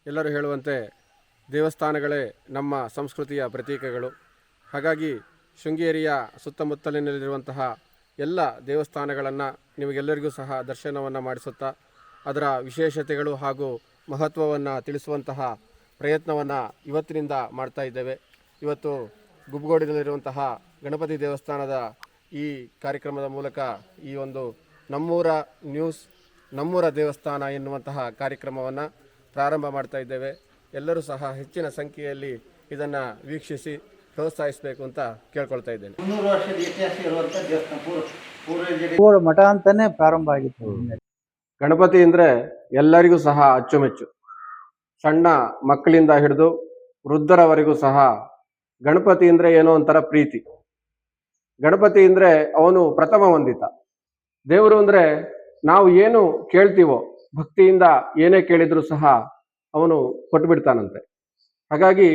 ಎಲ್ಲರೂ ಹೇಳುವಂತೆ ದೇವಸ್ಥಾನಗಳೇ ನಮ್ಮ ಸಂಸ್ಕೃತಿಯ ಪ್ರತೀಕಗಳು. ಹಾಗಾಗಿ ಶೃಂಗೇರಿಯ ಸುತ್ತಮುತ್ತಲಿನಲ್ಲಿರುವಂತಹ ಎಲ್ಲ ದೇವಸ್ಥಾನಗಳನ್ನು ನಿಮಗೆಲ್ಲರಿಗೂ ಸಹ ದರ್ಶನವನ್ನು ಮಾಡಿಸುತ್ತಾ ಅದರ ವಿಶೇಷತೆಗಳು ಹಾಗೂ ಮಹತ್ವವನ್ನು ತಿಳಿಸುವಂತಹ ಪ್ರಯತ್ನವನ್ನು ಇವತ್ತಿನಿಂದ ಮಾಡ್ತಾ ಇದ್ದೇವೆ. ಇವತ್ತು ಗುಬ್ಗೋಡಿನಲ್ಲಿರುವಂತಹ ಗಣಪತಿ ದೇವಸ್ಥಾನದ ಈ ಕಾರ್ಯಕ್ರಮದ ಮೂಲಕ ಈ ಒಂದು ನಮ್ಮೂರ ನ್ಯೂಸ್ ನಮ್ಮೂರ ದೇವಸ್ಥಾನ ಎನ್ನುವಂತಹ ಕಾರ್ಯಕ್ರಮವನ್ನು ಪ್ರಾರಂಭ ಮಾಡ್ತಾ ಇದ್ದೇವೆ. ಎಲ್ಲರೂ ಸಹ ಹೆಚ್ಚಿನ ಸಂಖ್ಯೆಯಲ್ಲಿ ಇದನ್ನು ವೀಕ್ಷಿಸಿ ಪ್ರೋತ್ಸಾಹಿಸಬೇಕು ಅಂತ ಕೇಳ್ಕೊಳ್ತಾ ಇದ್ದೇನೆ. 300 ವರ್ಷದ ಇತಿಹಾಸ ಇರುವಂಥ ದೇವಸ್ಥಾನ ಪೂರ್ವ ಮಠ ಅಂತಾನೆ ಪ್ರಾರಂಭ ಆಗಿತ್ತು. ಗಣಪತಿ ಅಂದರೆ ಎಲ್ಲರಿಗೂ ಸಹ ಅಚ್ಚುಮೆಚ್ಚು. ಸಣ್ಣ ಮಕ್ಕಳಿಂದ ಹಿಡಿದು ವೃದ್ಧರವರೆಗೂ ಸಹ ಗಣಪತಿ ಅಂದರೆ ಏನೋ ಒಂಥರ ಪ್ರೀತಿ. ಗಣಪತಿ ಅಂದರೆ ಅವನು ಪ್ರಥಮ ವಂದಿತ ದೇವರು. ಅಂದರೆ ನಾವು ಏನು ಕೇಳ್ತೀವೋ ಭಕ್ತಿಯಿಂದ ಏನೇ ಕೇಳಿದರೂ ಸಹ ಅವನು ಕೊಟ್ಟುಬಿಡ್ತಾನಂತೆ. ಹಾಗಾಗಿ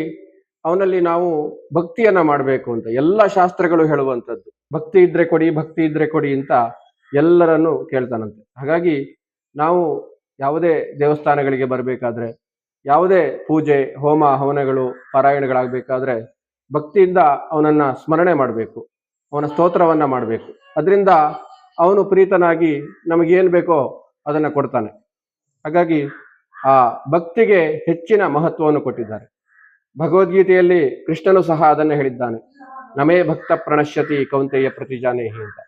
ಅವನಲ್ಲಿ ನಾವು ಭಕ್ತಿಯನ್ನ ಮಾಡಬೇಕು ಅಂತ ಎಲ್ಲ ಶಾಸ್ತ್ರಗಳು ಹೇಳುವಂಥದ್ದು. ಭಕ್ತಿ ಇದ್ರೆ ಕೊಡಿ, ಭಕ್ತಿ ಇದ್ರೆ ಕೊಡಿ ಅಂತ ಎಲ್ಲರನ್ನು ಕೇಳ್ತಾನಂತೆ. ಹಾಗಾಗಿ ನಾವು ಯಾವುದೇ ದೇವಸ್ಥಾನಗಳಿಗೆ ಬರಬೇಕಾದ್ರೆ, ಯಾವುದೇ ಪೂಜೆ ಹೋಮ ಹವನಗಳು ಪಾರಾಯಣಗಳಾಗಬೇಕಾದ್ರೆ ಭಕ್ತಿಯಿಂದ ಅವನನ್ನ ಸ್ಮರಣೆ ಮಾಡಬೇಕು, ಅವನ ಸ್ತೋತ್ರವನ್ನ ಮಾಡಬೇಕು. ಅದರಿಂದ ಅವನು ಪ್ರೀತನಾಗಿ ನಮಗೇನು ಬೇಕೋ ಅದನ್ನು ಕೊಡ್ತಾನೆ. ಹಾಗಾಗಿ ಆ ಭಕ್ತಿಗೆ ಹೆಚ್ಚಿನ ಮಹತ್ವವನ್ನು ಕೊಟ್ಟಿದ್ದಾರೆ. ಭಗವದ್ಗೀತೆಯಲ್ಲಿ ಕೃಷ್ಣನು ಸಹ ಅದನ್ನು ಹೇಳಿದ್ದಾನೆ, ನಮೇ ಭಕ್ತ ಪ್ರಣಶ್ಯತಿ ಕೌಂತೆಯ ಪ್ರತಿಜಾನೇಹಿ ಅಂತ.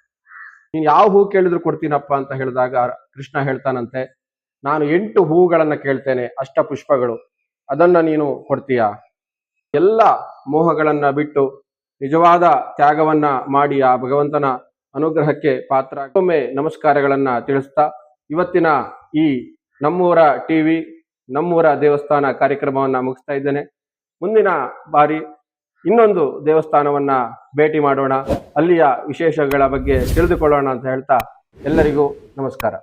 ನೀನು ಯಾವ ಹೂ ಕೇಳಿದ್ರು ಕೊಡ್ತೀನಪ್ಪ ಅಂತ ಹೇಳಿದಾಗ ಕೃಷ್ಣ ಹೇಳ್ತಾನಂತೆ, ನಾನು 8 ಹೂಗಳನ್ನು ಕೇಳ್ತೇನೆ, ಅಷ್ಟಪುಷ್ಪಗಳು, ಅದನ್ನ ನೀನು ಕೊಡ್ತೀಯಾ? ಎಲ್ಲ ಮೋಹಗಳನ್ನ ಬಿಟ್ಟು ನಿಜವಾದ ತ್ಯಾಗವನ್ನ ಮಾಡಿ ಆ ಭಗವಂತನ ಅನುಗ್ರಹಕ್ಕೆ ಪಾತ್ರ. ಒಮ್ಮೆ ನಮಸ್ಕಾರಗಳನ್ನ ತಿಳಿಸ್ತಾ ಇವತ್ತಿನ ಈ ನಮ್ಮೂರ ಟಿವಿ ನಮ್ಮೂರ ದೇವಸ್ಥಾನ ಕಾರ್ಯಕ್ರಮವನ್ನ ಮುಗಿಸ್ತಾ ಇದ್ದೇನೆ. ಮುಂದಿನ ಬಾರಿ ಇನ್ನೊಂದು ದೇವಸ್ಥಾನವನ್ನ ಭೇಟಿ ಮಾಡೋಣ, ಅಲ್ಲಿಯ ವಿಶೇಷಗಳ ಬಗ್ಗೆ ತಿಳಿದುಕೊಳ್ಳೋಣ ಅಂತ ಹೇಳ್ತಾ ಎಲ್ಲರಿಗೂ ನಮಸ್ಕಾರ.